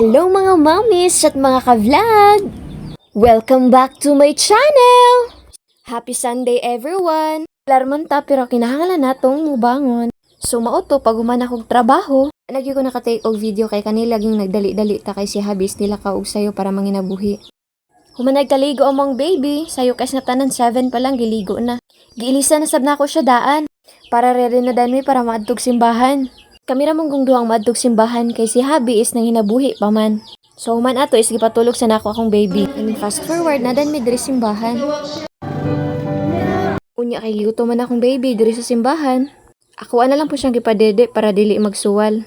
Hello mga mommies at mga ka-vlog! Welcome back to my channel! Happy Sunday everyone! Larman ta pero kinahanglan natong mubangon. So mauto pag human akong trabaho, lagi ko nakatake og video kay kanila laging nagdali-dali ta kay si Habis nila kaog sayo para manginabuhi. Human nagkaligo among baby, sayo kas na tanan 7 pa lang giligo na. Giilisa na sab na ako siya daan para ready na danmi para maadtog simbahan. Kami ra mong gungduang maadtog simbahan kay si Habi is nang hinabuhi pa man. So man ato is gipatulog sa nako akong baby. And fast forward na dan mi diri simbahan. Unya kay gigutom man akong baby diri sa simbahan. Ako na lang po siyang gipadede para dili magsuwal.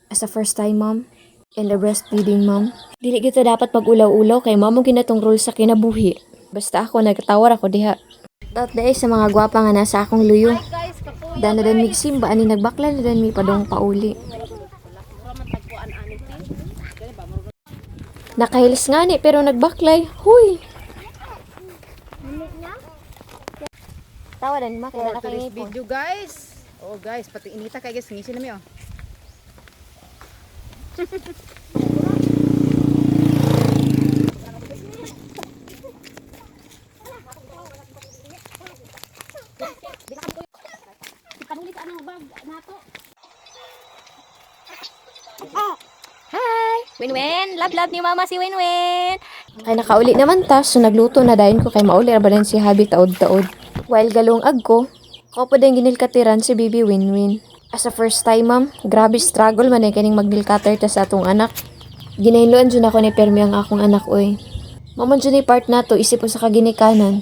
As a first time mom and a breastfeeding mom, dili kita dapat pag-ulaw-ulaw kay mamo ginatong rule sa kinabuhi. Basta ako nagtawar ako diha. At dahil sa mga gwapa nga nasa akong luyo. Dana dan mig simba ani nagbakla na dan mi padong pauli. Nakahilis nga ni pero nagbaklay. Huy. Tawa dan makita na kay video guys. Oh guys, pati inita kay guys ngisi nami oh. Hi! Winwin! Love ni mama si Winwin! Kay nakauli naman ta, so nagluto na dayon ko kay mauli ba si Habi taod-taod. While galong agko, ako po din ginilkatiran si Bibi Winwin. As a first time ma'am, grabe struggle man ay kaning magnilkater ta sa atong anak. Ginahinluan dyan ako ni Permi ang akong anak oy. Mamon dyan part na to, isip po sa kaginikanan.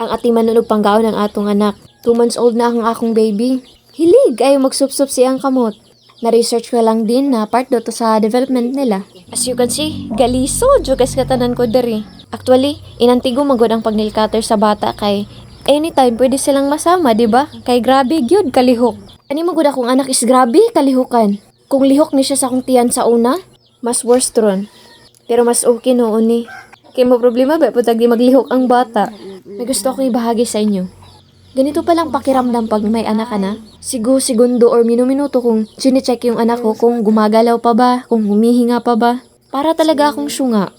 Ang ati manunog panggaon ng atong anak. 2 months old na ang akong baby. Hilig ay magsupsup siyang kamot. Na-research ko lang din na part do to sa development nila. As you can see, galiso, jugas katanan ko dari. Actually, inantigo magod ang pagnilkater sa bata kay anytime pwede silang masama, di ba? Kay grabe gyud kalihok. Ani magod akong anak is grabe kalihukan. Kung lihok ni siya sa akong tiyan sa una, mas worst ron. Pero mas okay noon ni. Kay mo problema ba pud di maglihok ang bata? May gusto akong ibahagi sa inyo. Ganito palang pakiramdam pag may anak ka na. Segundo or minuto kung sine-check yung anak ko kung gumagalaw pa ba, kung humihinga pa ba. Para talaga akong syunga.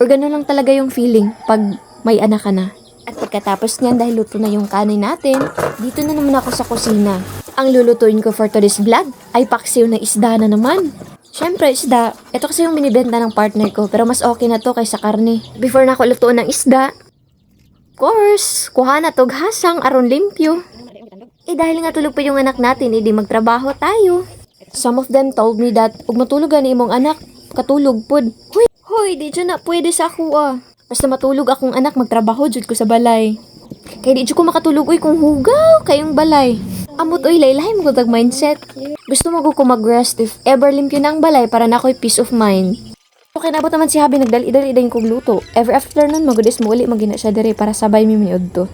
Or gano'n lang talaga yung feeling pag may anak ka na. At pagkatapos niyan dahil luto na yung kanin natin, dito na naman ako sa kusina. Ang lulutuin ko for today's vlog ay paksiw na isda na naman. Siyempre, isda. Ito kasi yung binibenta ng partner ko pero mas okay na to kaysa karne. Before na ako lutuin ng isda, course, kuha na tog hasang aron limpyo. Dahil nga tulog pa yung anak natin, di magtrabaho tayo. Some of them told me that, ug matulog ni imong anak, katulog pod. Hoy, di dyan na pwede sa ako Basta matulog akong anak, magtrabaho jud ko sa balay. Kaya di dyan ko makatulog, kung hugaw kayong balay. Amot laylay mo ko mindset. Gusto mo ko mag-rest if ever limpyo ng balay para na ako'y peace of mind. Okay, nabot naman si Habi, nagdali-dali din kong luto. Every afternoon, magudis mo uli, magina siya diri para sabay mi miniod to.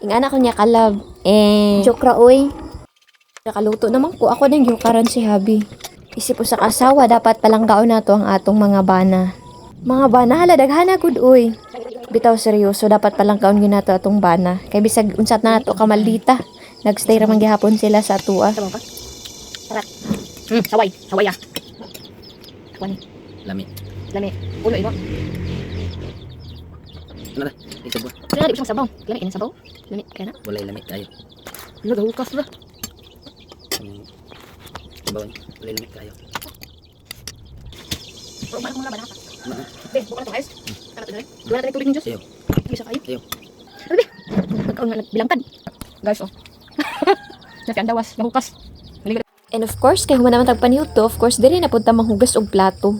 Yung anak ko niya kalab. Joke ra, oy. Nakaluto naman ko, ako din yukaran si Habi. Isip po sa kasawa, dapat palanggaon na to ang atong mga bana. Mga bana, haladaghana good, oy. Bitaw seryoso, dapat palanggaon yun nato atong bana. Kaya bisag unsat na nato kamaldita. Nagstay ramang gihapon sila sa atua. Saway ah. Lami. Lami. Ulo imo. Ano na? Ito ba? Kaya di siyang sabaw. Lami ini sabaw. Lami kaya na. Walay lami tayo. Nagahukas na. Bawon. Walay lami tayo. Pero man mo na banata. Be, buka na to guys. Kana to dali. Duwa na tubig ni Diyos. Ayo. Bisa kayo. Ayo. Ano be? Pagkaon nga bilangkad. Guys oh. Nafi ang dawas, nahukas. And of course, kay human naman tagpaniud to, of course, diri na punta manghugas og plato.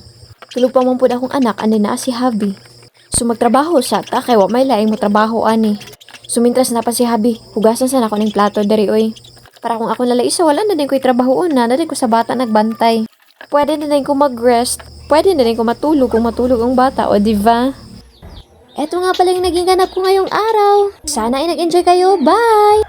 Tulog pa man pud akong anak, ani na si Habi. So magtrabaho sa ta, kay wa may laing mo trabaho ani. Sumintras na pa si Habi, hugasan sa nako ning plato diri oy. Para kung ako nalaisa, wala na din ko'y trabahoon na din ko sa bata nagbantay. Pwede na din ko mag-rest, pwede na din ko matulog kung matulog ang bata, o diba? Eto nga pala yung naging ganap ko ngayong araw. Sana ay nag-enjoy kayo, bye!